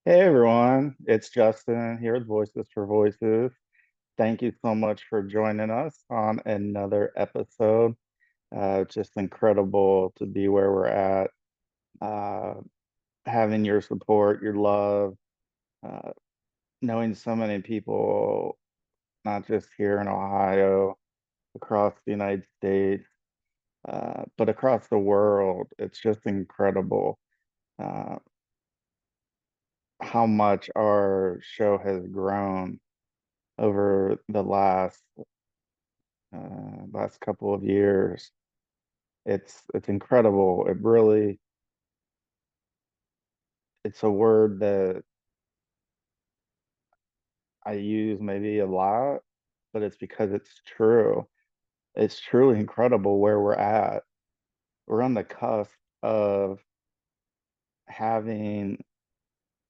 Hey everyone, it's Justin here with Voices for Voices. Thank you so much for joining us on another episode. Just incredible to be where we're at, uh, having your support, your love, uh, knowing so many people, not just here in Ohio, across the United States, but across the world. It's just incredible uh, how much our show has grown over the last couple of years. It's incredible. It's a word that I use maybe a lot, but it's because it's true. It's truly incredible where we're at. We're on the cusp of having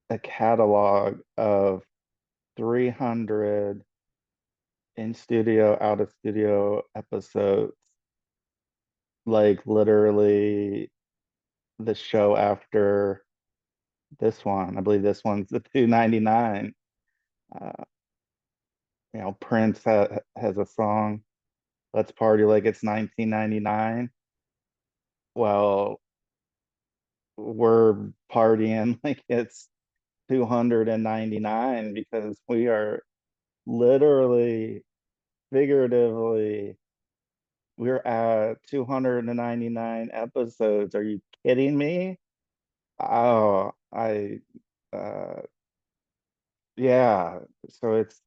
a catalog of 300 in studio, out of studio episodes, like literally the show after this one. I believe this one's the 299. Uh, Prince has a song, Let's Party Like It's 1999. Well, we're partying like it's 299 because we are literally, figuratively, we're at 299 episodes. Are you kidding me? Oh, uh, yeah. So it's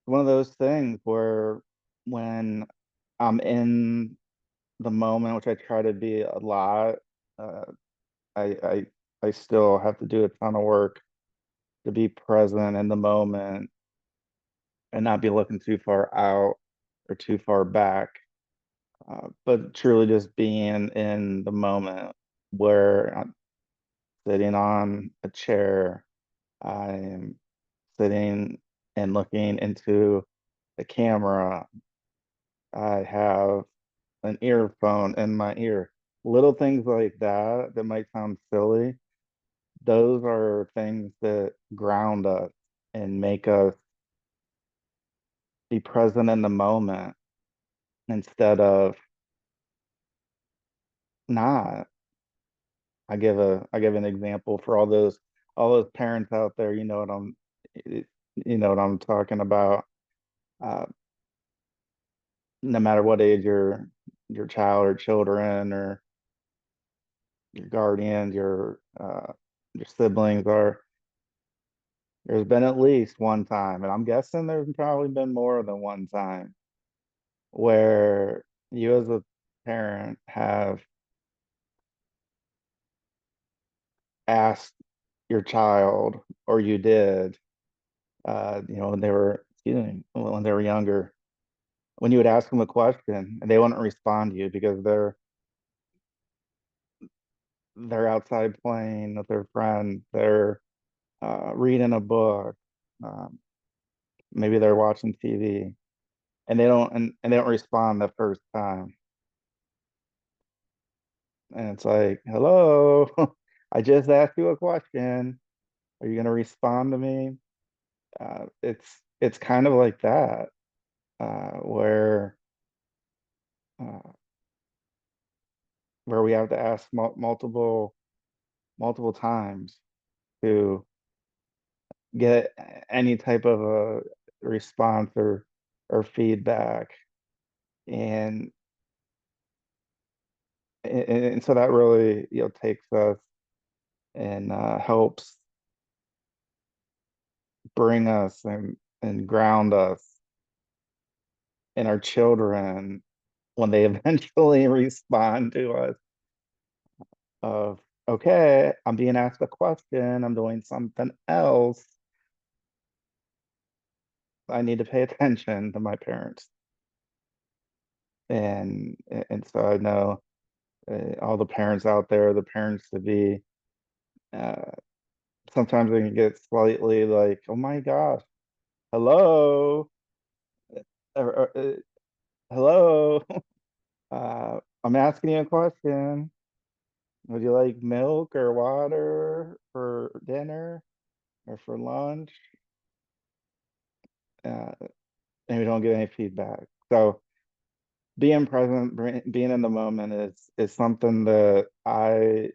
one of those things where when I'm in the moment, which I try to be a lot. Uh, I, I I still have to do a ton of work to be present in the moment and not be looking too far out or too far back. But truly just being in the moment where I'm sitting on a chair, I'm sitting and looking into the camera. I have an earphone in my ear. Little things like that that might sound silly, those are things that ground us and make us be present in the moment instead of not. I give an example for all those parents out there, you know what I'm talking about. Uh, no matter what age your child or children or your guardians, your siblings are, there's been at least one time, and I'm guessing there's probably been more than one time where you as a parent have asked your child, or you did, when they were, when they were younger, when you would ask them a question and they wouldn't respond to you because they're outside playing with their friends, they're reading a book, um, maybe they're watching TV, and they don't respond the first time, and it's like, hello, I just asked you a question. Are you going to respond to me? It's kind of like that, where uh, where we have to ask multiple times to get any type of a response or feedback, and and so that really takes us and helps bring us and ground us and our children when they eventually respond to us of, okay, I'm being asked a question, I'm doing something else. I need to pay attention to my parents. And so I know all the parents out there, the parents to be, uh, sometimes they can get slightly like, oh my gosh, hello, or, hello, I'm asking you a question. Would you like milk or water for dinner or for lunch? Uh, and we don't get any feedback. So being present, being in the moment is something that I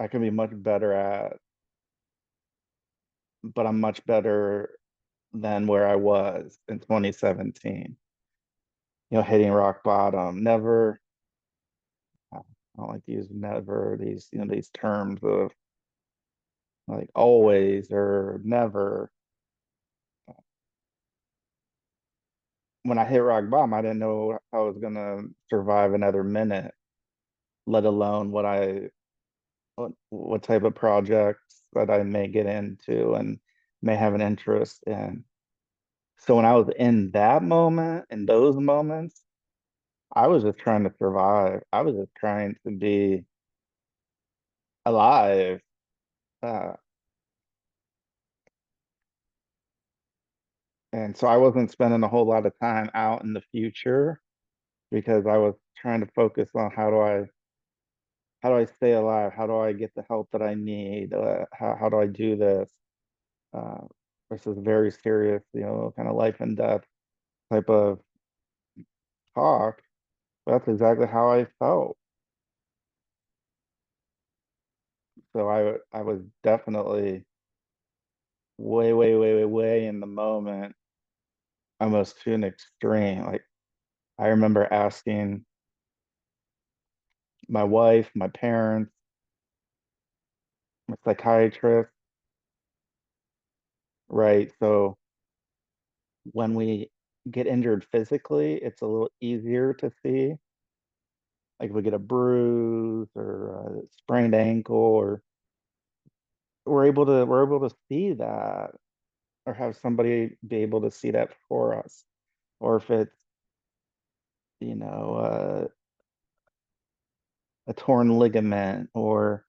can be much better at, but I'm much better than where I was in 2017. Hitting rock bottom. Never, I don't like to use never, these terms of like always or never. When I hit rock bottom, I didn't know I was gonna survive another minute, let alone what type of projects that I may get into and may have an interest in. So when I was in that moment, in those moments, I was just trying to survive. I was just trying to be alive. Uh, and so I wasn't spending a whole lot of time out in the future because I was trying to focus on how do I stay alive? How do I get the help that I need? How do I do this? Uh, this is very serious, kind of life and death type of talk. That's exactly how I felt. So I was definitely way, way, way, way, way in the moment, almost to an extreme. Like I remember asking my wife, my parents, my psychiatrist, right? So when we get injured physically, it's a little easier to see. Like if we get a bruise or a sprained ankle, or we're able to see that, or have somebody be able to see that for us. Or if it's, you know, uh, a torn ligament or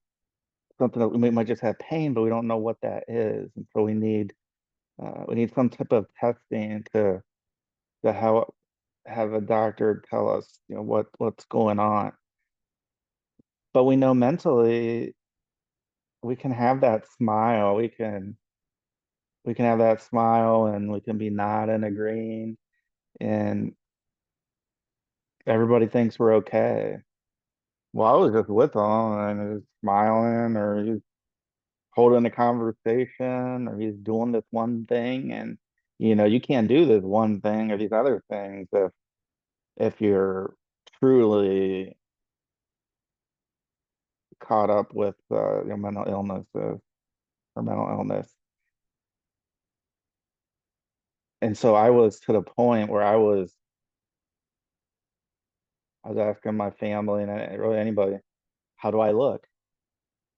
something that we might just have pain, but we don't know what that is, and so we need some type of testing to have a doctor tell us, what's going on. But we know mentally we can have that smile. We can have that smile and we can be nodding, agreeing, and everybody thinks we're okay. Well, I was just with him and he's smiling or he's holding a conversation or he's doing this one thing, and you can't do this one thing or these other things if you're truly caught up with your mental illness or mental illness. And so I was to the point where I was asking my family and really anybody, how do I look?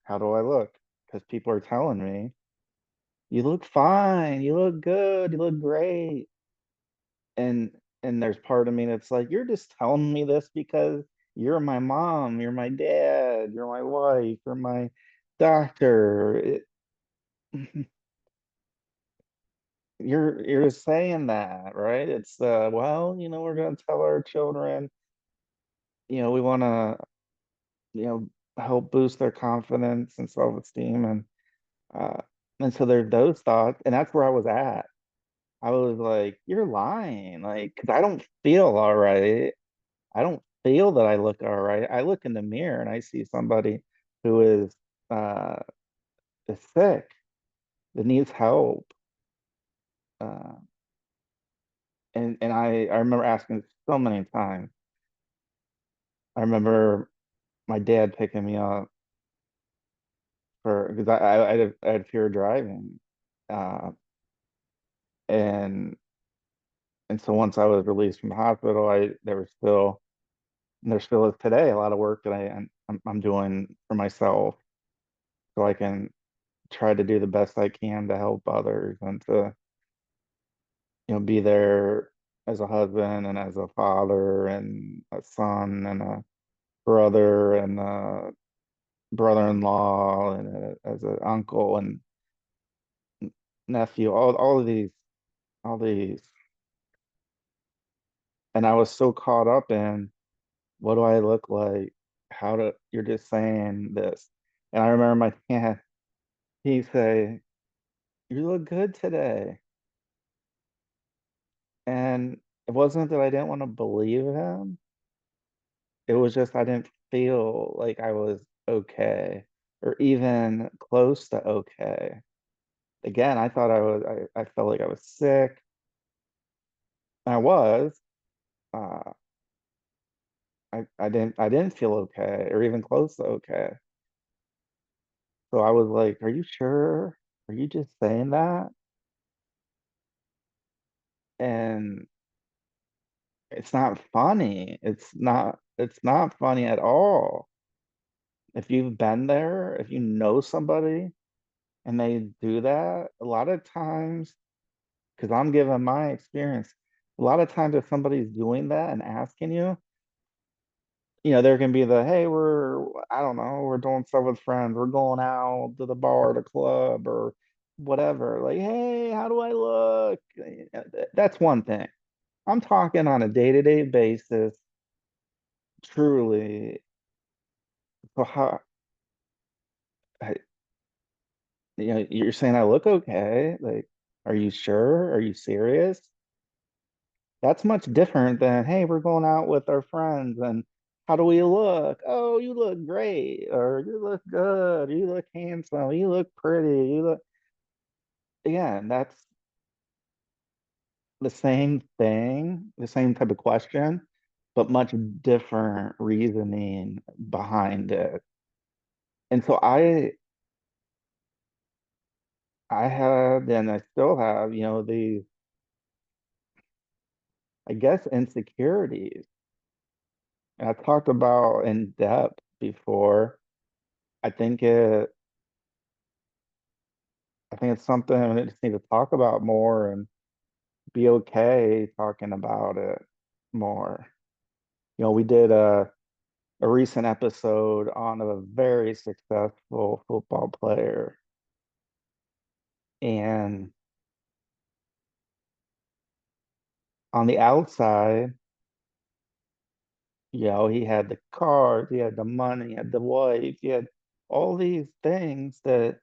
How do I look? Because people are telling me, you look fine, you look good, you look great. And there's part of me that's like, you're just telling me this because you're my mom, you're my dad, you're my wife, you're my doctor. You're just saying that, right? It's well, we're gonna tell our children, we wanna, help boost their confidence and self-esteem, uh and so there's those thoughts, and that's where I was at. I was like, you're lying, like, because I don't feel all right. I don't feel that I look all right. I look in the mirror and I see somebody who uh is sick, that needs help. Uh and I remember asking so many times. I remember my dad picking me up for because I had fear of driving. Uh and and so once I was released from the hospital, there still is today a lot of work that I'm doing for myself so I can try to do the best I can to help others and to be there as a husband and as a father and a son and a brother and a brother-in-law and as an uncle and nephew, all these. And I was so caught up in what do I look like? you're just saying this. And I remember my dad, he'd say, you look good today. And it wasn't that I didn't want to believe him. It was just I didn't feel like I was okay or even close to okay. Again, I thought I felt like I was sick. I was. Uh, I didn't feel okay or even close to okay. So I was like, "Are you sure? Are you just saying that?" And it's not funny. It's not funny at all. If you've been there, if you know somebody and they do that, a lot of times, because I'm giving my experience, a lot of times if somebody's doing that and asking you, there can be the, hey, I don't know, we're doing stuff with friends, we're going out to the bar, the club, or whatever. Like, hey, how do I look? That's one thing. I'm talking on a day-to-day basis, truly. So I- you're saying I look okay. Like, are you sure? Are you serious? That's much different than, hey, we're going out with our friends and how do we look? Oh, you look great, or you look good, you look handsome, you look pretty, you look, again, that's the same thing, the same type of question, but much different reasoning behind it. And so I had, and I still have, these, I guess, insecurities. And I've talked about in depth before. I think it I think it's something we just need to talk about more and be okay talking about it more. We did a recent episode on a very successful football player, and on the outside, he had the cars, he had the money, he had the wife, he had all these things that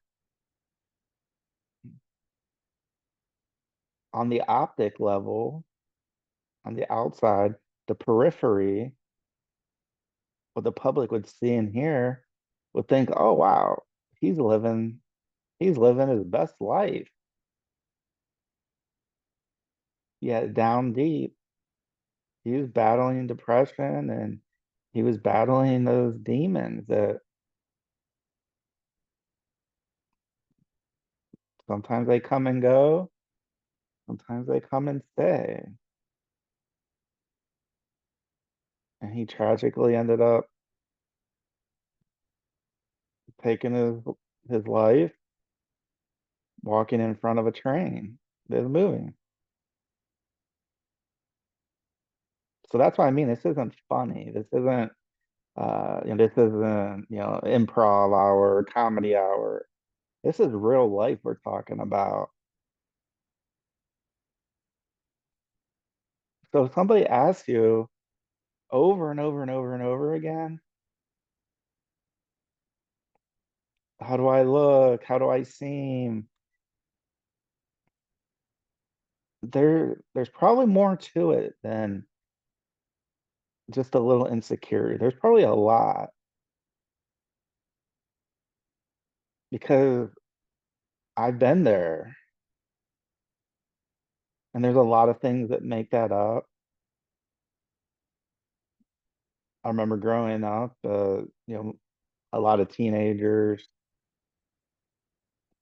on the optic level, on the outside, the periphery, what the public would see and hear would think, oh wow, he's living he's living his best life. Yet down deep, he was battling depression and he was battling those demons that sometimes they come and go, sometimes they come and stay. And he tragically ended up taking his life walking in front of a train that's moving. So that's what I mean. This isn't funny. This isn't, improv hour, comedy hour. This is real life we're talking about. So if somebody asks you over and over and over and over again, how do I look? How do I seem? There's probably more to it than just a little insecurity. There's probably a lot because I've been there and there's a lot of things that make that up. I remember growing up, a lot of teenagers,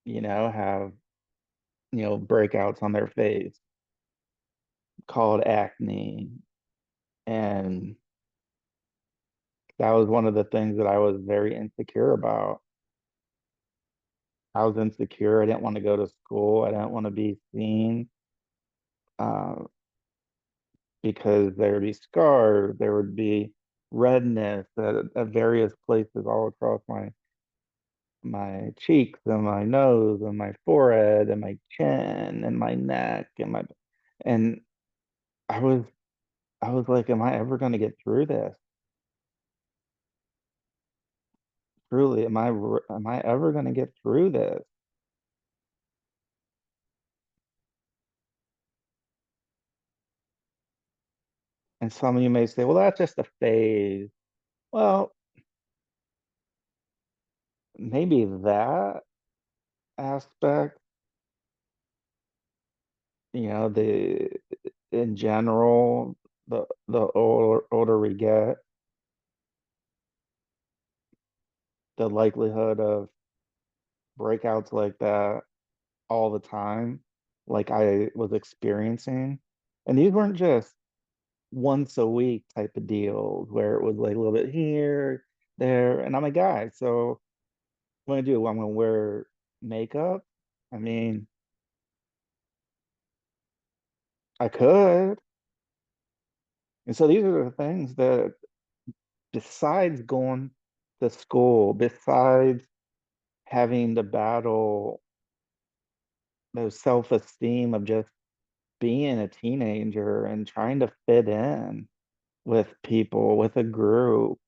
have, breakouts on their face called acne. And that was one of the things that I was very insecure about. I was insecure. I didn't want to go to school. I didn't want to be seen uh, because there would be scars, there would be redness at various places all across my cheeks and my nose and my forehead and my chin and my neck and I was I was like, am I ever going to get through this? truly, am I ever going to get through this? And some of you may say, well, that's just a phase. Well, maybe that aspect, the in general, the older we get, the likelihood of breakouts like that all the time, like I was experiencing. And these weren't just once a week type of deals where it was like a little bit here, there, and I'm a guy, so what I do, I'm gonna wear makeup. I mean, I could. And so these are the things that besides going to school, besides having to battle those self-esteem of just being a teenager and trying to fit in with people, with a group,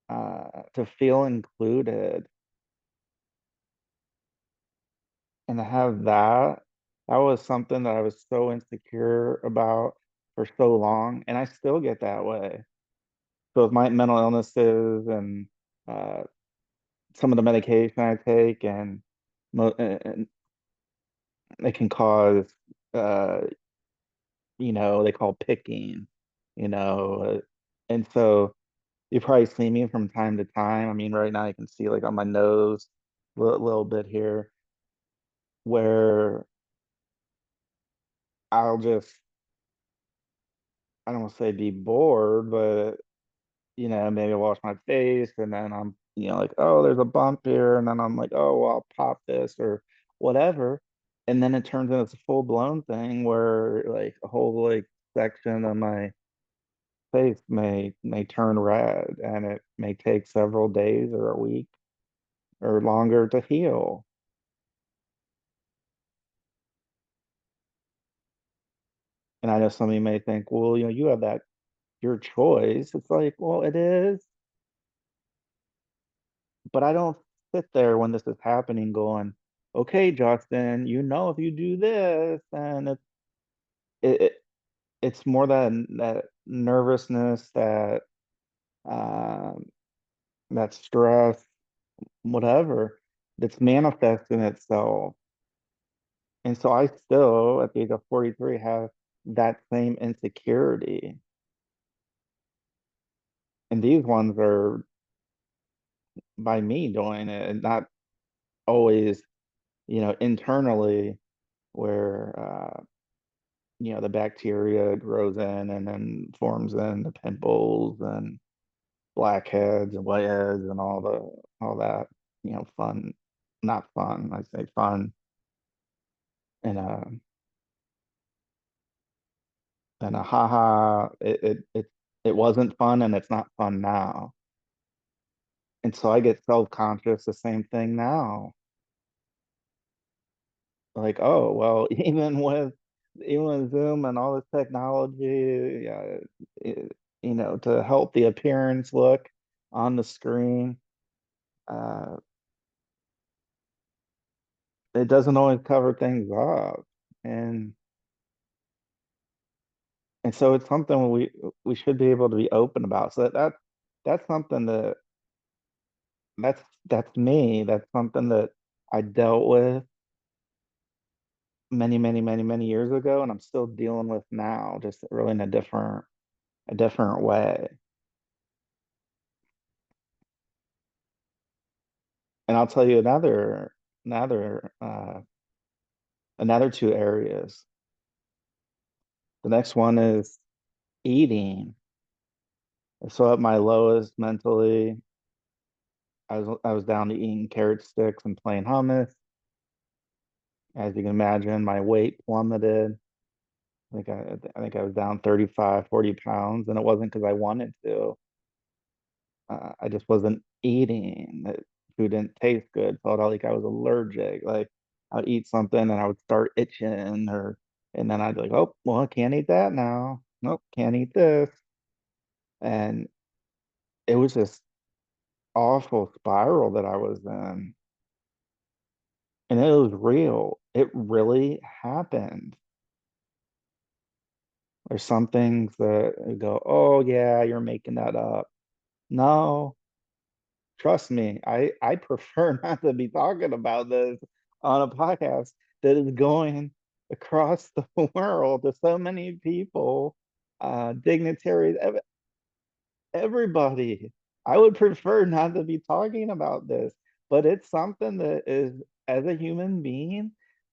to feel included and to have that, that was something that I was so insecure about for so long, and I still get that way. So with my mental illnesses and uh, some of the medication I take, and it can cause, uh, they call picking, you know, uh, and so you probably see me from time to time. I mean, right now you can see like on my nose, little bit here, where I'll just, I don't want to say be bored, but maybe wash my face and then I'm, like, oh, there's a bump here. And then I'm like, oh, well, I'll pop this or whatever. And then it turns into a full blown thing where like a whole like section of my face may turn red and it may take several days or a week or longer to heal. And I know some of you may think, well, you have that your choice. It's like, well, it is, but I don't sit there when this is happening going, okay, Justin, if you do this, then it, it it's more that nervousness, um, that stress, whatever, that's manifesting itself. And so I still, at the age of 43, have that same insecurity. And these ones are by me doing it, and not always, internally where the bacteria grows in and then forms in the pimples and blackheads and whiteheads and all that, fun, not fun, I say fun, and a haha, it wasn't fun and it's not fun now. And so I get self-conscious, the same thing now. Like, oh, well, even with Zoom and all this technology, yeah, it, to help the appearance look on the screen, uh, it doesn't always cover things up. And and so it's something we should be able to be open about. So that's something that's me. That's something that I dealt with many, many, many, many years ago, and I'm still dealing with now, just really in a different way. And I'll tell you another another two areas. The next one is eating. So at my lowest mentally, I was down to eating carrot sticks and plain hummus. As you can imagine, my weight plummeted. I think I was down 35, 40 pounds, and it wasn't because I wanted to. I just wasn't eating. Food didn't taste good. Felt like I was allergic. Like I'd eat something and I would start itching, and then I'd be like, oh, well, I can't eat that now. Nope, can't eat this. And it was just awful spiral that I was in. And it was real. It really happened. There's some things that go, oh yeah, you're making that up. No, trust me, I prefer not to be talking about this on a podcast that is going across the world to so many people, dignitaries, everybody. I would prefer not to be talking about this, but it's something that is, as a human being,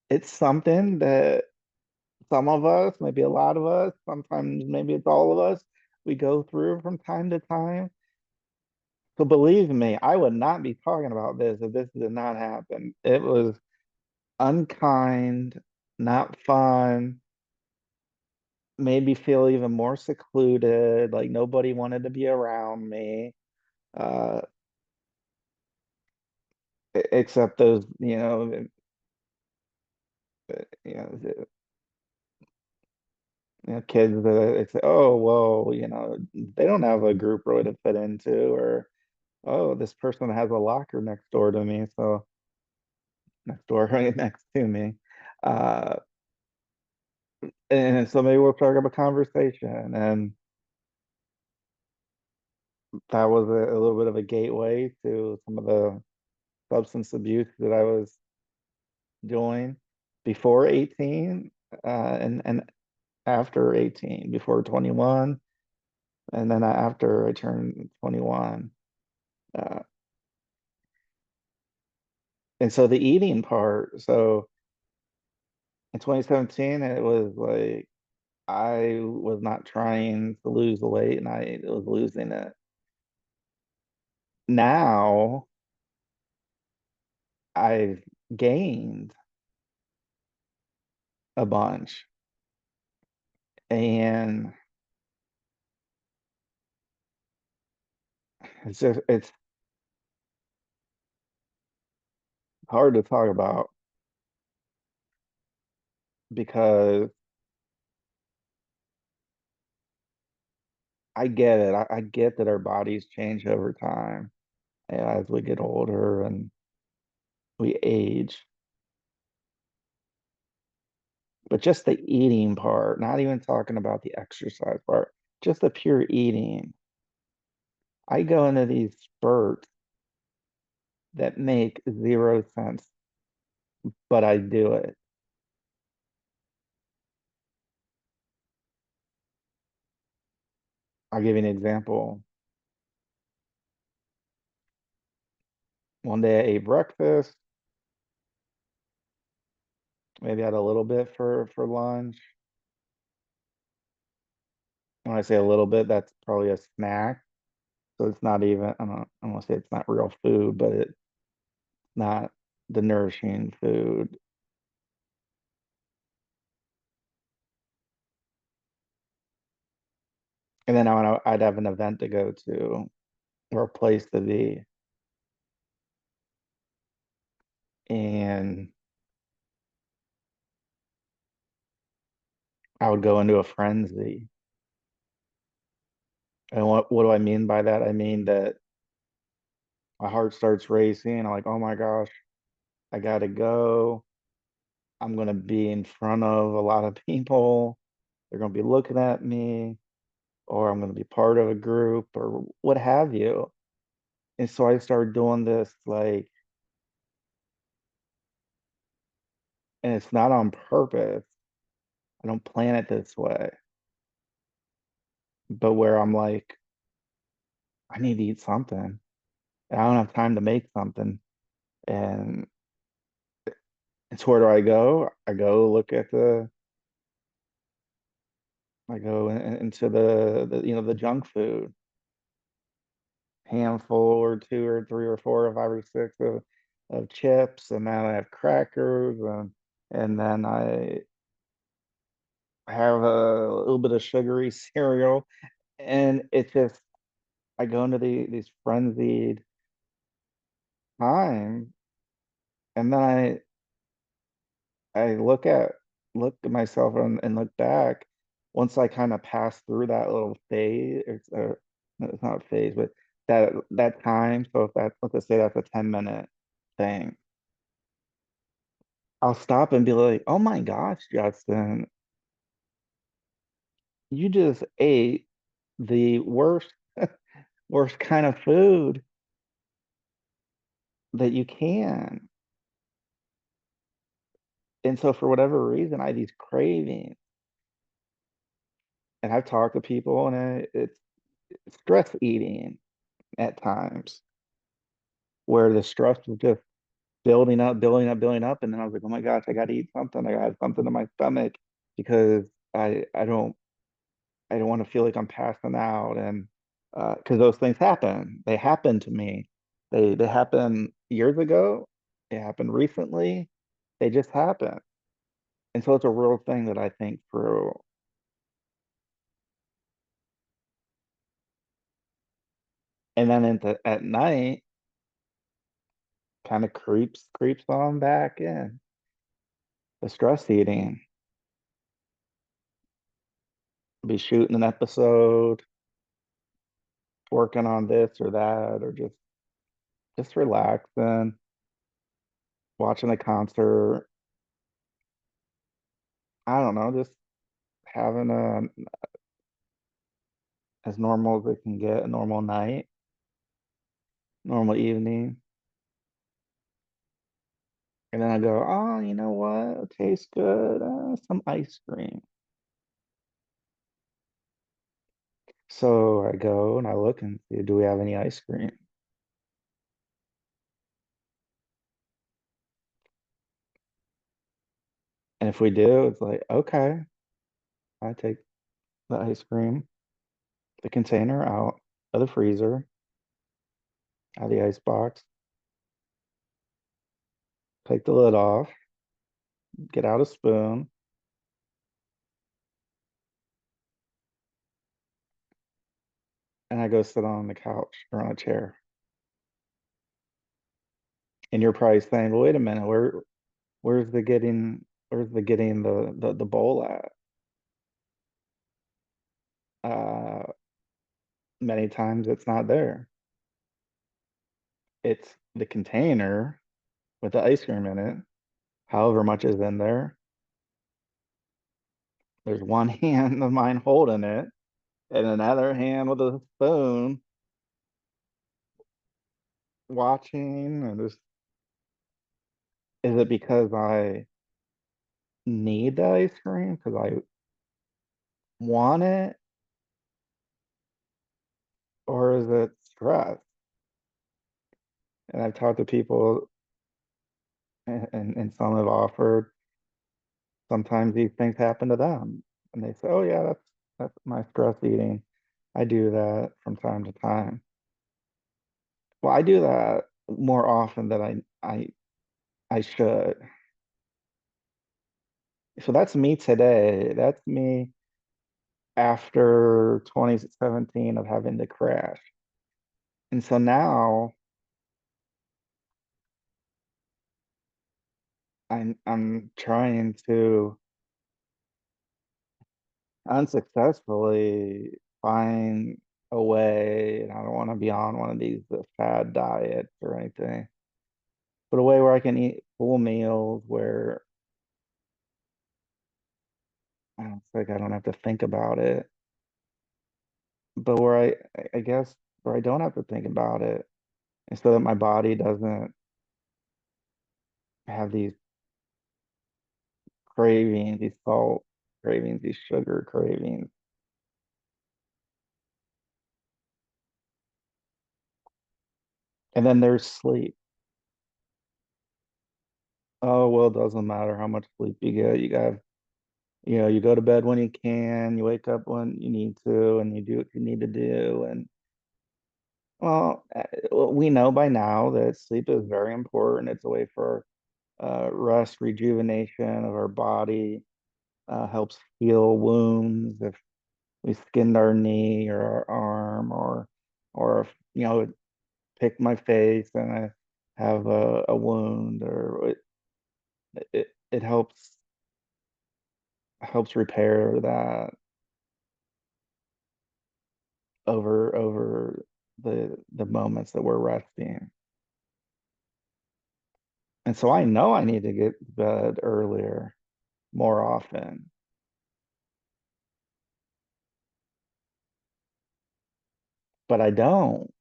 it's something that some of us, maybe a lot of us, sometimes maybe it's all of us, we go through from time to time. So believe me, I would not be talking about this if this did not happen. It was unkind, not fun, made me feel even more secluded, like nobody wanted to be around me. Uh, except those, kids that it's, oh, well, they don't have a group really to fit into, or oh, this person has a locker next door to me, so next door, right next to me. Uh, and so maybe we'll start up a conversation. And that was a little bit of a gateway to some of the substance abuse that I was doing before 18, and after 18, before 21, and then after I turned 21. Uh, and so the eating part, so in 2017, it was like I was not trying to lose the weight and I was losing it. Now I've gained a bunch, and it's hard to talk about because I get it. I get that our bodies change over time, as we get older and we age. But just the eating part, not even talking about the exercise part, just the pure eating. I go into these spurts that make zero sense, but I do it. I'll give you an example. One day I ate breakfast, maybe had a little bit for lunch. When I say a little bit, that's probably a snack. So it's not even, I don't want to say it's not real food, but it's not the nourishing food. And then I'd have an event to go to or a place to be. And I would go into a frenzy. And what do I mean by that? I mean that my heart starts racing. I'm like, oh my gosh, I gotta go. I'm gonna be in front of a lot of people. They're gonna be looking at me, or I'm gonna be part of a group, or what have you. And so I started doing this like, and it's not on purpose. I don't plan it this way, but where I'm like, I need to eat something. And I don't have time to make something. And it's where do I go? I go into the junk food, handful or two or three or four or five or six of chips, and then I have crackers, and then I have a little bit of sugary cereal, and it's just I go into these frenzied times, and then I look at myself and look back. Once I kind of pass through that little phase, no, it's not a phase, but that time. So if that's, let's just say that's a 10-minute thing, I'll stop and be like, "Oh my gosh, Justin, you just ate the worst kind of food that you can." And so for whatever reason, I have these cravings, and I've talked to people, and it's stress eating at times where the stress was just building up, building up, building up, and then I was like, "Oh my gosh, I got to eat something. I got to have something in my stomach because I don't want to feel like I'm passing out." And because those things happen, they happen to me. They happened years ago. It happened recently. They just happen, and so it's a real thing that I think through. And then at night, kind of creeps on back in the stress eating. Be shooting an episode, working on this or that, or just relaxing, watching a concert. I don't know, just having as normal as it can get, a normal night, normal evening. And then I go, oh, you know what? It tastes good. Some ice cream. So I go and I look and see, do we have any ice cream? And if we do, it's like, okay, I take the ice cream, the container out of the freezer, out of the ice box, take the lid off, get out a spoon, and I go sit on the couch or on a chair. And you're probably saying, well, wait a minute, where's the getting the bowl at? Uh, Many times it's not there. It's the container with the ice cream in it, however much is in there. There's one hand of mine holding it, and another hand with a spoon watching. And just, is it because I need the ice cream? Because I want it? Or is it stress? And I've talked to people, and some have offered sometimes these things happen to them. And they say, oh, yeah, that's my stress eating. I do that from time to time. Well, I do that more often than I should. So that's me today. That's me after 2017 of having the crash. And so now I'm trying to unsuccessfully find a way, and I don't want to be on one of these fad diets or anything, but a way where I can eat full meals where I don't think I don't have to think about it, but where I guess where I don't have to think about it, and so that my body doesn't have these cravings, these salt cravings, these sugar cravings. And then there's sleep. Oh, well, it doesn't matter how much sleep you get. You go to bed when you can, you wake up when you need to, and you do what you need to do. And well, we know by now that sleep is very important. It's a way for rest, rejuvenation of our body, helps heal wounds if we skinned our knee or our arm, or if, pick my face and I have a wound, or it helps repair that over. the moments that we're resting. And so I know I need to get to bed earlier, more often, but I don't.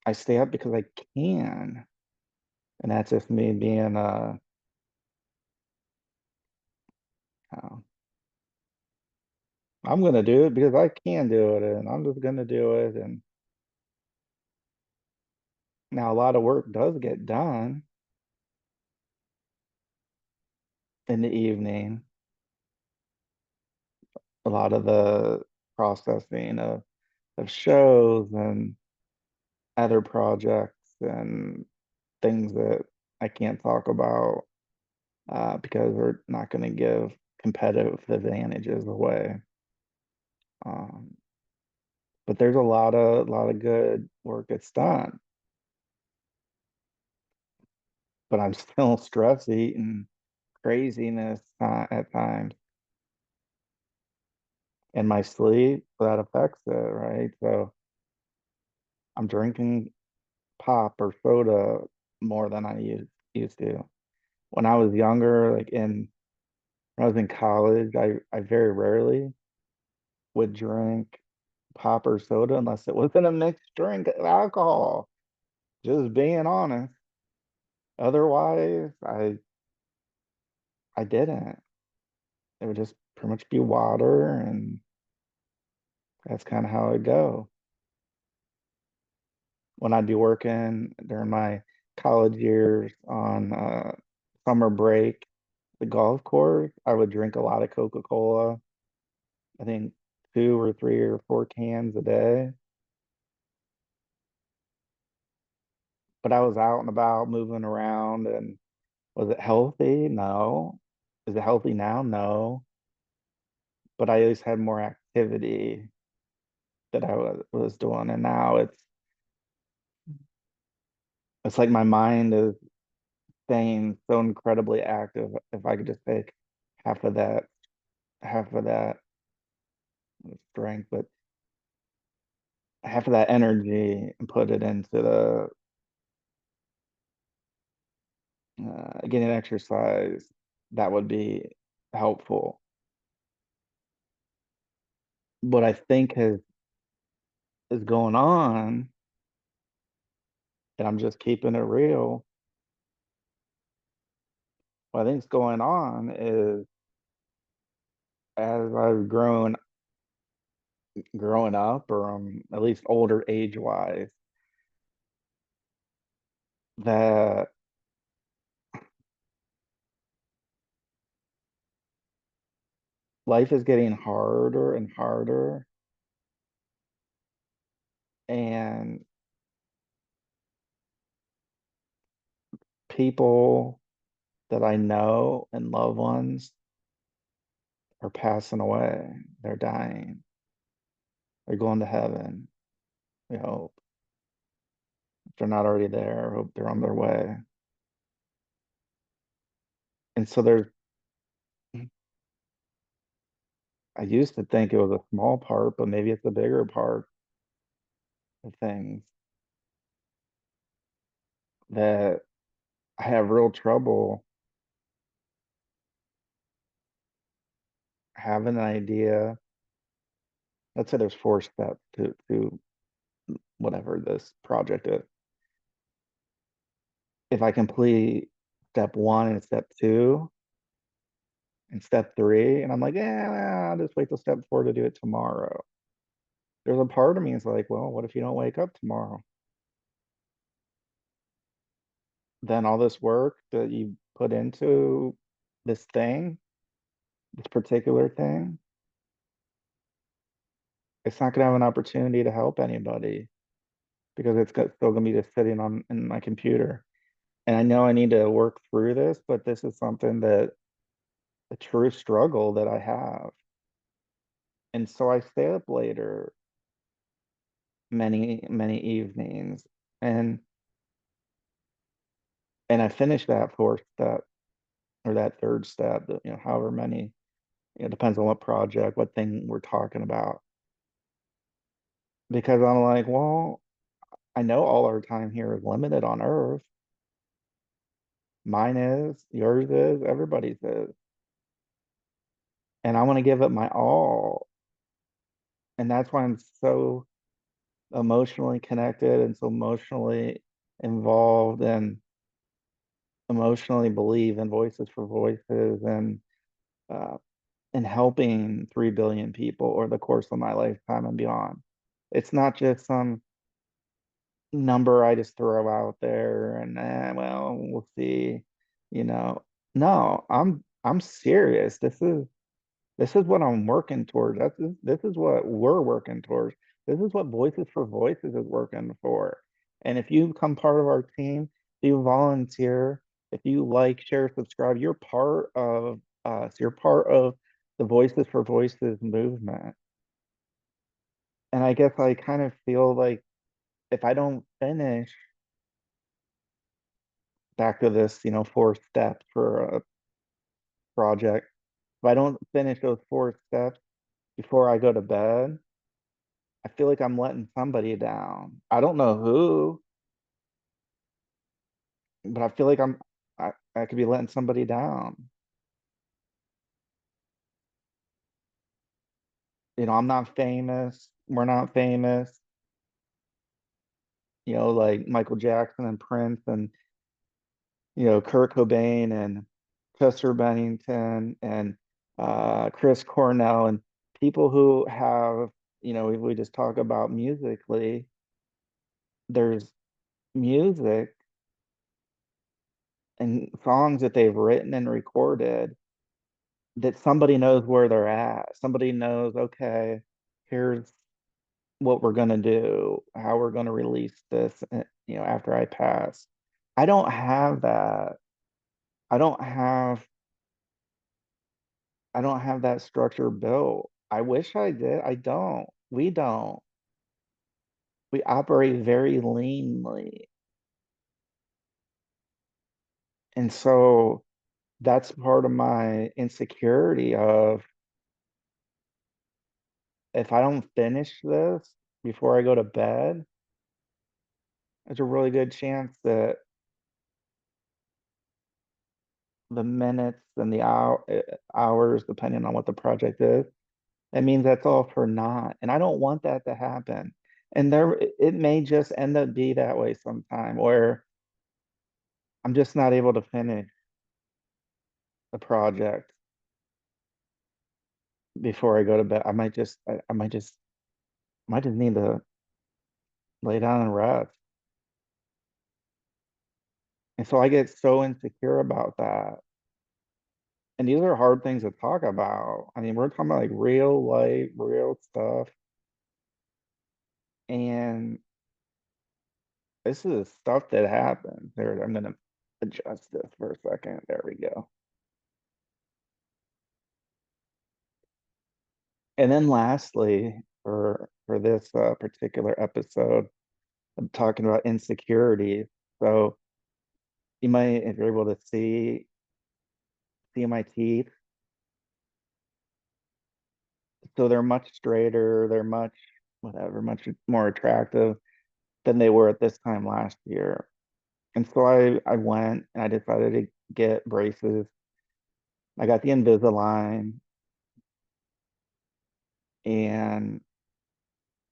I stay up because I can. And that's just me being uh, I'm gonna do it because I can do it and I'm just gonna do it. And now a lot of work does get done in the evening. A lot of the processing of shows and other projects and things that I can't talk about because we're not going to give competitive advantages away. Um, but there's a lot of good work that's done. But I'm still stress eating craziness at times, and my sleep that affects it, right? So I'm drinking pop or soda more than I used to. When I was younger, when I was in college, I very rarely would drink pop or soda unless it was in a mixed drink of alcohol. Just being honest. Otherwise, I didn't. It would just pretty much be water, and that's kind of how it go. When I'd be working during my college years on summer break, the golf course, I would drink a lot of Coca-Cola. I think 2 or 3 or 4 cans a day. But I was out and about moving around, and was it healthy? No. Is it healthy now? No. But I always had more activity that I was doing. And now it's like my mind is staying so incredibly active. If I could just take half of that, half of that strength, but half of that energy and put it into the getting exercise, that would be helpful. What I think is going on, and I'm just keeping it real. What I think is going on is as I've growing up, or at least older age wise, that life is getting harder and harder, and people that I know and loved ones are passing away. They're dying. They're going to heaven. We hope. If they're not already there, I hope they're on their way. And so I used to think it was a small part, but maybe it's a bigger part of things that I have real trouble having an idea. Let's say there's 4 steps to whatever this project is. If I complete step one and step two and step three, and I'm like, yeah, I'll just wait till step four to do it tomorrow. There's a part of me is like, well, what if you don't wake up tomorrow? Then all this work that you put into this thing, this particular thing, it's not gonna have an opportunity to help anybody because still gonna be just sitting on in my computer. And I know I need to work through this, but this is something that a true struggle that I have. And so I stay up later many evenings, and I finish that fourth step or that third step, however many, it depends on what project, what thing we're talking about. because I'm like, well, I know all our time here is limited on Earth. Mine is, yours is, everybody's is. And I want to give it my all. And that's why I'm so emotionally connected and so emotionally involved and emotionally believe in Voices for Voices uh, and helping 3 billion people over the course of my lifetime and beyond. It's not just some number I just throw out there and well, we'll see, you know. No, I'm serious. This is what I'm working towards. This is what we're working towards. This is what Voices for Voices is working for. And if you become part of our team, if you volunteer, if you like, share, subscribe, you're part of us. You're part of the Voices for Voices movement. And I guess I kind of feel like if I don't finish back to this, 4 steps for a project, if I don't finish those 4 steps before I go to bed, I feel like I'm letting somebody down. I don't know who, but I feel like I could be letting somebody down. I'm not famous. We're not famous. Like Michael Jackson and Prince and Kurt Cobain and Chester Bennington and Chris Cornell and people who have, if we just talk about musically, there's music and songs that they've written and recorded that somebody knows where they're at. Somebody knows, okay, here's what we're going to do, how we're going to release this, after I pass. I don't have that. I don't have I don't have that structure built. I wish I did. I don't. We don't. We operate very leanly. And so that's part of my insecurity of if I don't finish this before I go to bed, there's a really good chance that the minutes and the hours, depending on what the project is, that means that's all for naught. And I don't want that to happen. And it may just end up be that way sometime where I'm just not able to finish the project before I go to bed. I might just need to lay down and rest. And so I get so insecure about that. And these are hard things to talk about. I mean, we're talking about like real life, real stuff. And this is stuff that happens. There, I'm gonna adjust this for a second. There we go. And then lastly, for this particular episode, I'm talking about insecurities. So you might, if you're able to see my teeth, so they're much straighter, they're much whatever, much more attractive than they were at this time last year. And so I went and I decided to get braces. I got the Invisalign and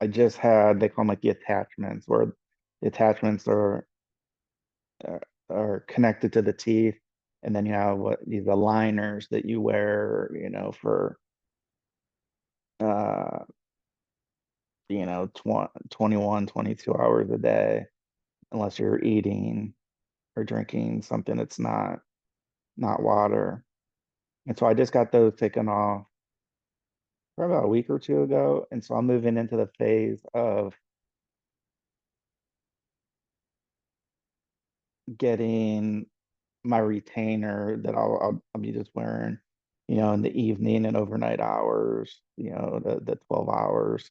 I just had, they call them like the attachments, where the attachments uh, are connected to the teeth. And then you have these aligners that you wear, for uh, 21, 22 hours a day, unless you're eating or drinking something that's not water. And so I just got those taken off for about a week or two ago. And so I'm moving into the phase of getting my retainer that I'll be just wearing, in the evening and overnight hours, the 12 hours,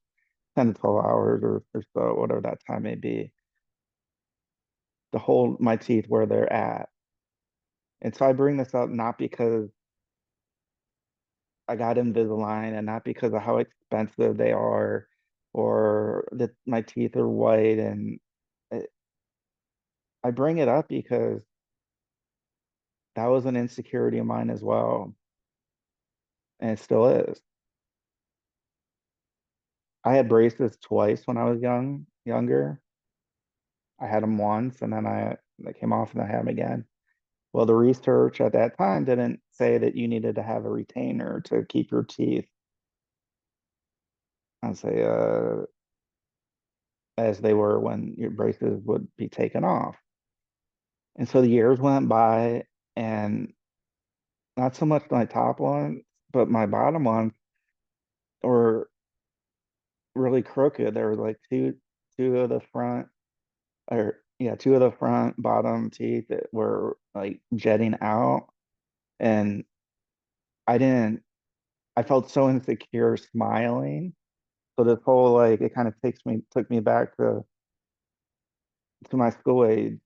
10 to 12 hours or so, whatever that time may be, to hold my teeth where they're at. And so I bring this up not because I got Invisalign and not because of how expensive they are or that my teeth are white. And it, I bring it up because that was an insecurity of mine as well, and it still is. I had braces twice when I was younger. I had them once, and then they came off, and I had them again. Well, the research at that time didn't say that you needed to have a retainer to keep your teeth, I'd say, as they were when your braces would be taken off. And so the years went by, and not so much my top one, but my bottom one were really crooked. There were like two of the front, or yeah, two of the front bottom teeth that were like jetting out. And I didn't, I felt so insecure smiling. So this whole like it kind of took me back to my school age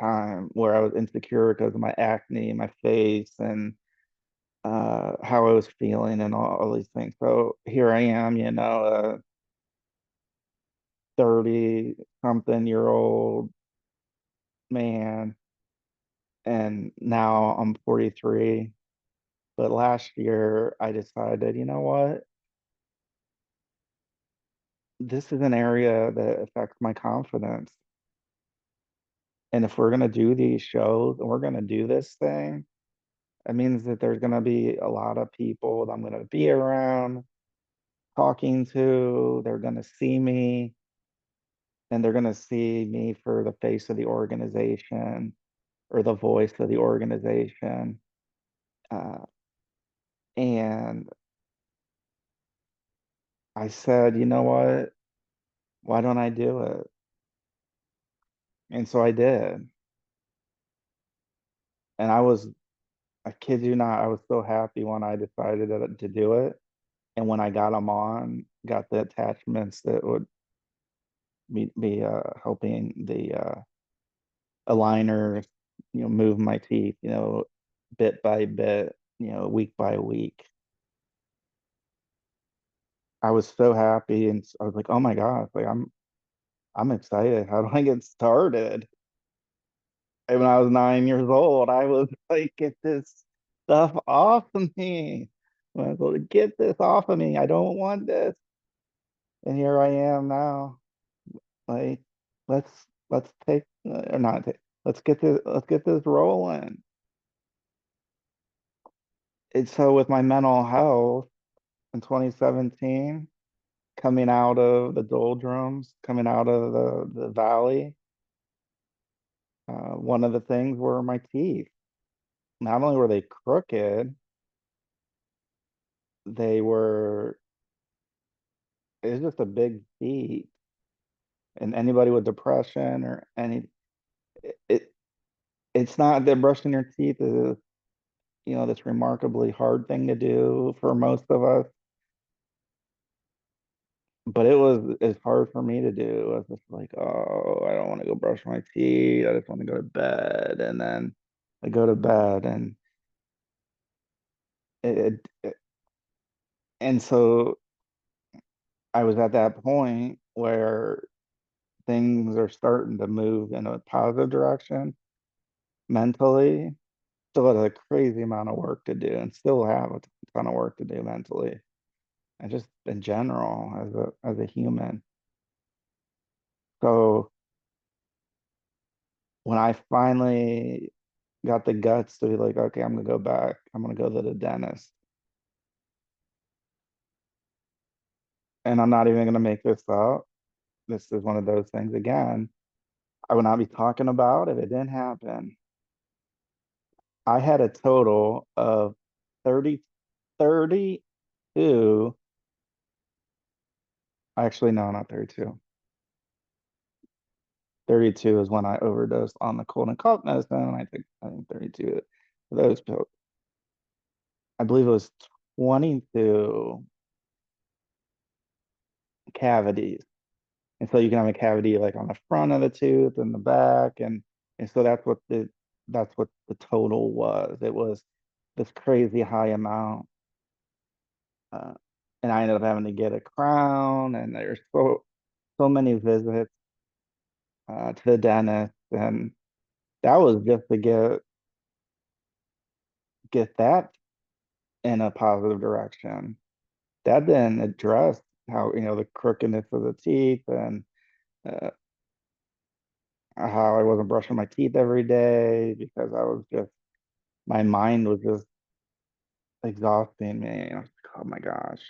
time where I was insecure because of my acne, my face, and how I was feeling and all these things. So here I am, 30 something year old man, and now I'm 43. But last year I decided, you know what? This is an area that affects my confidence. And if we're going to do these shows and we're going to do this thing, it means that there's going to be a lot of people that I'm going to be around talking to. They're going to see me, and they're going to see me for the face of the organization or the voice of the organization. Uh, and I said, you know what? Why don't I do it? And so I did. And I kid you not, I was so happy when I decided to do it. And when I got them on, got the attachments that would be helping the aligners, move my teeth, bit by bit, week by week. I was so happy, and I was like, "Oh my gosh, like I'm excited. How do I get started?" And when I was 9 years old, I was like, "Get this stuff off of me. I was like, get this off of me. I don't want this." And here I am now. Like, let's take or not take. Let's get this rolling. It's so with my mental health in 2017, coming out of the doldrums, coming out of the valley, one of the things were my teeth. Not only were they crooked, they were, it was just a big feat. And anybody with depression or it, it's not that brushing your teeth is, this remarkably hard thing to do for most of us. But it's hard for me to do. I was just like, oh, I don't want to go brush my teeth. I just want to go to bed. And then I go to bed, and it and so I was at that point where things are starting to move in a positive direction mentally. Still had a crazy amount of work to do, and still have a ton of work to do mentally, and just in general as a human. So when I finally got the guts to be like, okay, I'm gonna go back. I'm gonna go to the dentist. And I'm not even gonna make this up. This is one of those things again. I would not be talking about if it didn't happen. I had a total of 30, 32. Actually, no, not 32. 32 is when I overdosed on the cold and cough medicine. And I think 32 of those pills. I believe it was 22 cavities. And so you can have a cavity like on the front of the tooth and the back, and so that's what the total was. It was this crazy high amount. Uh, and I ended up having to get a crown, and there's so many visits to the dentist, and that was just to get that in a positive direction. That didn't address how, the crookedness of the teeth and uh, how I wasn't brushing my teeth every day because my mind was just exhausting me. I was like, oh my gosh.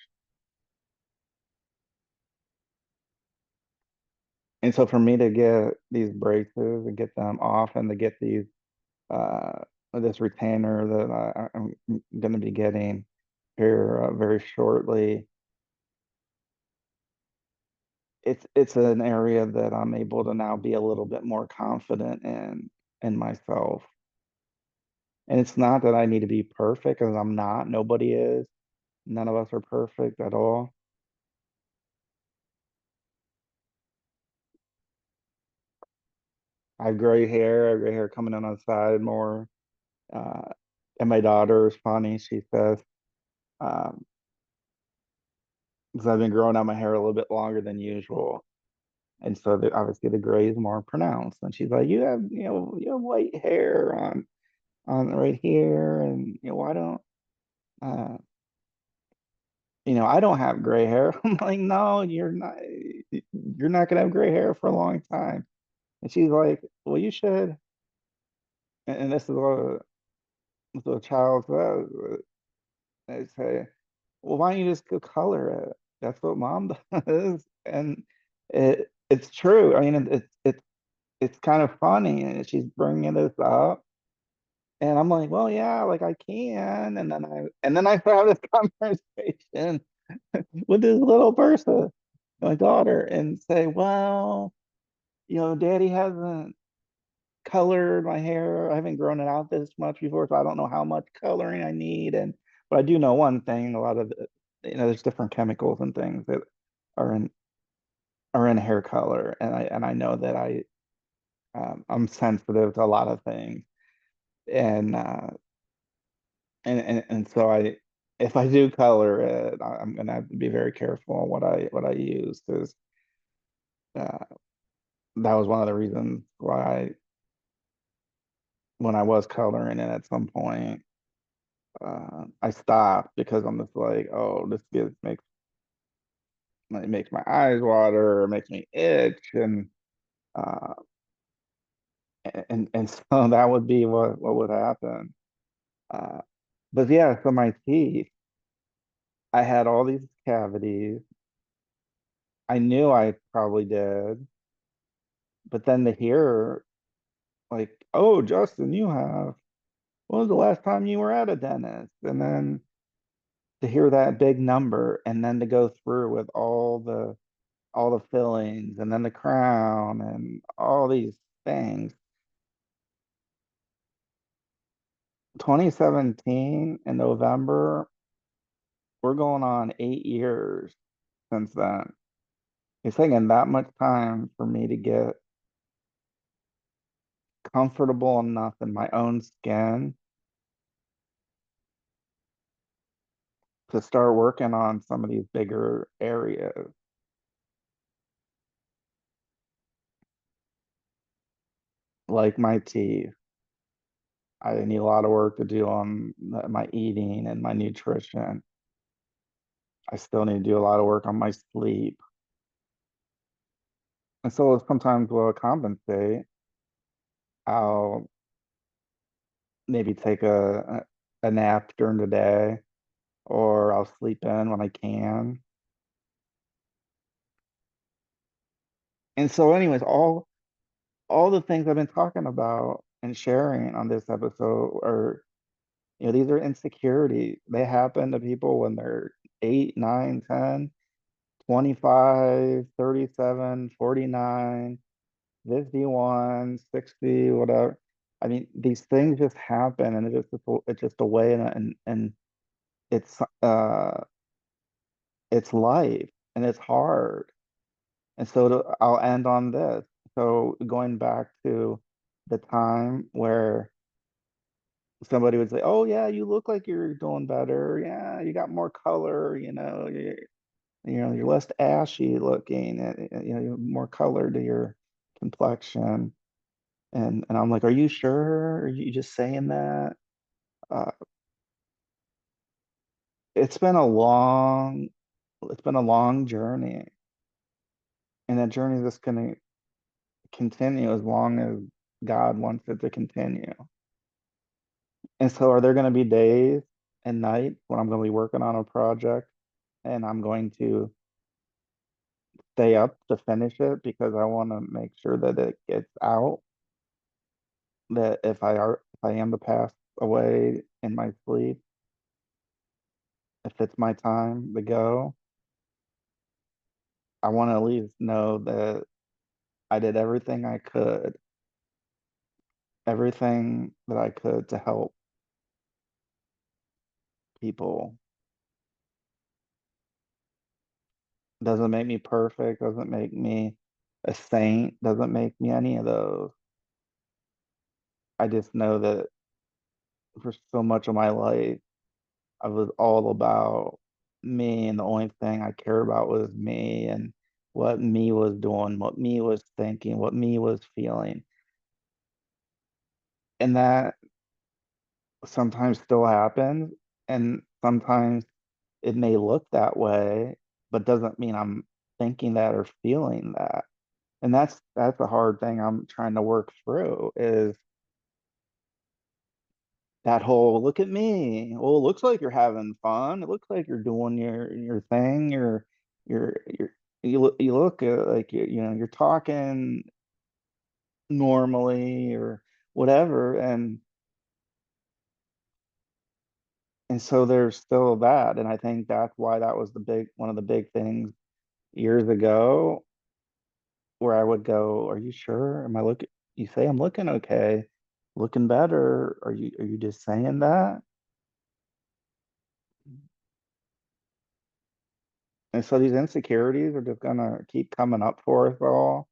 And so for me to get these braces and get them off and to get uh, this retainer that I'm going to be getting here very shortly, it's an area that I'm able to now be a little bit more confident in myself. And it's not that I need to be perfect, because I'm not. Nobody is. None of us are perfect at all. I have gray hair coming in on the side more. Uh, and my daughter is funny. She says, um, because I've been growing out my hair a little bit longer than usual. And so obviously the gray is more pronounced. And she's like, you have white hair on right here. And, why don't, uh, I don't have gray hair. I'm like, no, you're not gonna have gray hair for a long time. And she's like, well, you should. And this is what a child says. They say, well, why don't you just go color it? That's what mom does. And it's true. I mean, it's kind of funny. And she's bringing this up. And I'm like, well, yeah, like I can. And then I have this conversation with this little person, my daughter, and say, well, daddy hasn't colored my hair. I haven't grown it out this much before, so I don't know how much coloring I need. But I do know one thing: a lot of there's different chemicals and things that are in hair color, and I know that I'm sensitive to a lot of things, and so if I do color it, I'm gonna have to be very careful on what I use, because uh, that was one of the reasons why when I was coloring it at some point, I stopped, because I'm just like, oh, this makes my eyes water, it makes me itch, uh, and so that would be what would happen. Uh, but yeah, so my teeth, I had all these cavities. I knew I probably did, but then to hear like, oh, Justin, when was the last time you were at a dentist? And then to hear that big number, and then to go through with all the fillings, and then the crown and all these things. 2017 in November, we're going on 8 years since then. It's taken that much time for me to get comfortable enough in my own skin to start working on some of these bigger areas, like my teeth. I need a lot of work to do on my eating and my nutrition. I still need to do a lot of work on my sleep. And so sometimes we'll compensate. I'll maybe take a nap during the day, or I'll sleep in when I can. And so, anyways, all the things I've been talking about and sharing on this episode are, these are insecurities. They happen to people when they're 8, 9, 10, 25, 37, 49, 51, 60, whatever. I mean, these things just happen, and it's just a way, and it's it's life, and it's hard. And so I'll end on this. So going back to the time where somebody would say, "Oh yeah, you look like you're doing better. Yeah, you got more color. You're less ashy looking. You have more color to your complexion." And I'm like, "Are you sure? Are you just saying that?" Uh, it's been a long, it's been a long journey, and that journey is just going to continue as long as God wants it to continue. And so, are there going to be days and nights when I'm going to be working on a project and I'm going to stay up to finish it because I want to make sure that it gets out? That if I am to pass away in my sleep, if it's my time to go, I want to at least know that I did everything that I could to help people. Doesn't make me perfect, doesn't make me a saint, doesn't make me any of those. I just know that for so much of my life, I was all about me, and the only thing I cared about was me and what me was doing, what me was thinking, what me was feeling. And that sometimes still happens, and sometimes it may look that way, but doesn't mean I'm thinking that or feeling that. And that's a hard thing I'm trying to work through is that whole look at me. Well, it looks like you're having fun. It looks like you're doing your thing. You're you look like you're talking normally or whatever. And so there's still that. And I think that's why that was the big one of the big things years ago where I would go, "Are you sure? Am I looking? You say I'm looking okay, looking better. Are you just saying that?" And so these insecurities are just gonna keep coming up for us all.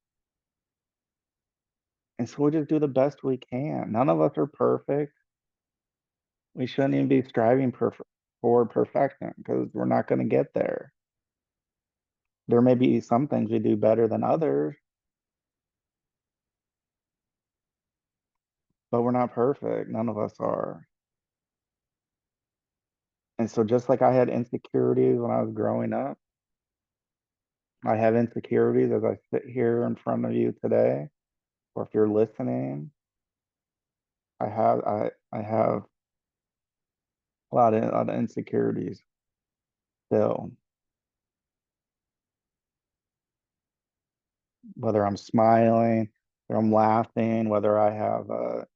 And so we just do the best we can. None of us are perfect. We shouldn't even be striving for perfection because we're not going to get there. There may be some things we do better than others, but we're not perfect. None of us are. And so just like I had insecurities when I was growing up, I have insecurities as I sit here in front of you today, or if you're listening, I have a lot of insecurities still. Whether I'm smiling, or I'm laughing, whether I have a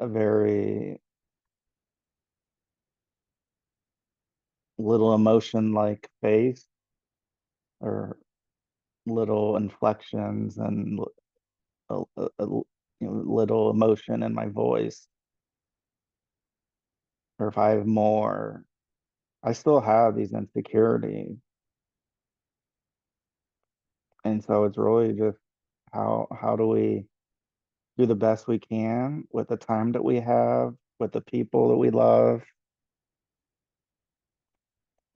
very little emotion like face or little inflections and little emotion in my voice, or if I have more, I still have these insecurities. And so it's really just how do we do the best we can with the time that we have, with the people that we love,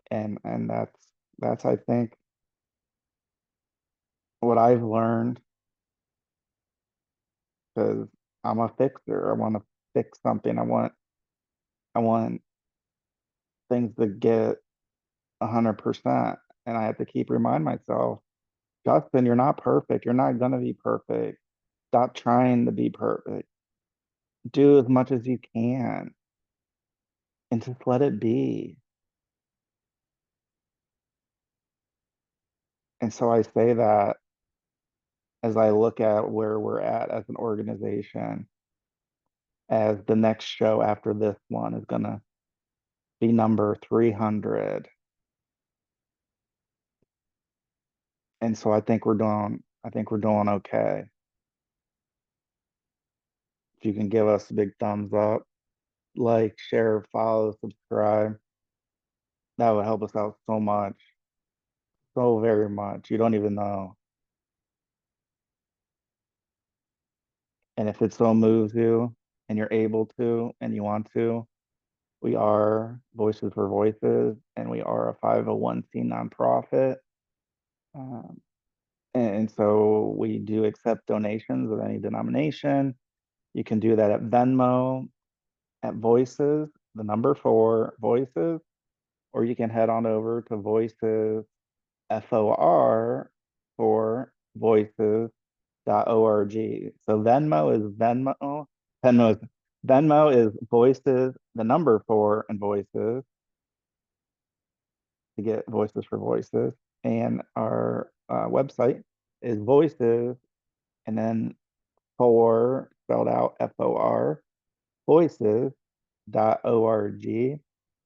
and that's I think what I've learned because I'm a fixer. I want to fix something. I want things to get 100%. And I have to keep remind myself, Justin, you're not perfect. You're not gonna be perfect. Stop trying to be perfect. Do as much as you can and just let it be. And so I say that as I look at where we're at as an organization, as the next show after this one is gonna be number 300. And so I think we're doing okay. If you can give us a big thumbs up, like, share, follow, subscribe, that would help us out so much, so very much. You don't even know. And if it so moves you and you're able to and you want to, we are Voices for Voices, and we are a 501c nonprofit. Um, and so we do accept donations of any denomination. You can do that at Venmo at Voices, the number four Voices, or you can head on over to Voices FOR for voices.org. So Venmo is Venmo is Voices, the number four and Voices to get Voices for Voices. And our website is Voices and then four spelled out FOR voices.org.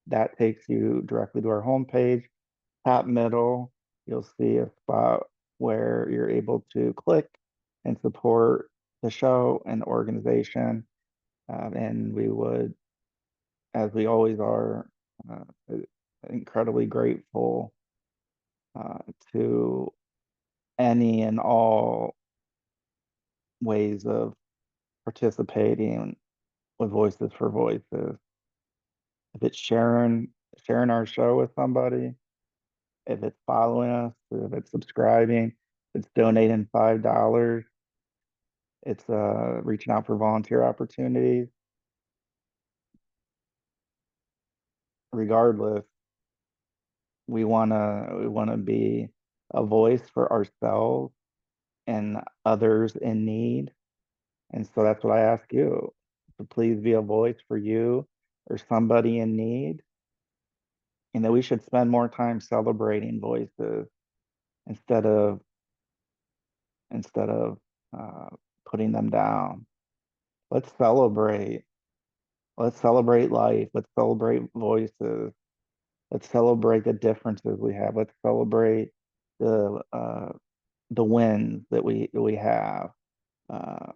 That takes you directly to our homepage. Top middle, you'll see a spot where you're able to click and support the show and the organization. And we would, as we always are, incredibly grateful uh, to any and all ways of participating with Voices for Voices. If it's sharing our show with somebody, if it's following us, if it's subscribing, if it's donating $5, it's reaching out for volunteer opportunities. Regardless, we wanna be a voice for ourselves and others in need. And so that's what I ask you. To please be a voice for you or somebody in need. And that we should spend more time celebrating voices instead of instead of uh, putting them down. Let's celebrate. Let's celebrate life. Let's celebrate voices. Let's celebrate the differences we have. Let's celebrate the wins that we have. Uh,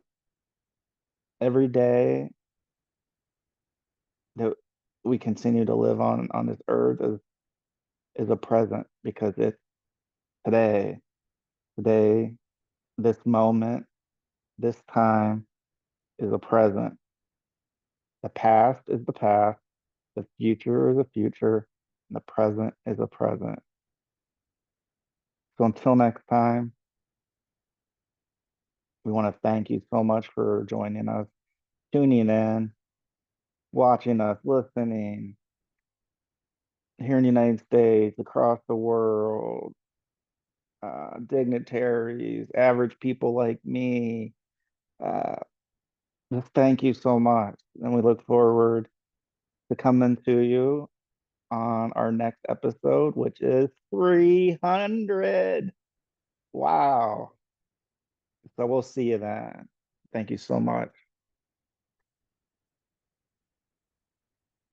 every day that we continue to live on this earth is a present because it's today, today, this moment, this time is a present. The past is the past. The future is a future. And the present is a present. So until next time, we want to thank you so much for joining us, tuning in, watching us, listening here in the United States, across the world, dignitaries, average people like me. Uh, just thank you so much. And we look forward to coming to you on our next episode, which is 300. Wow. So we'll see you then. Thank you so much.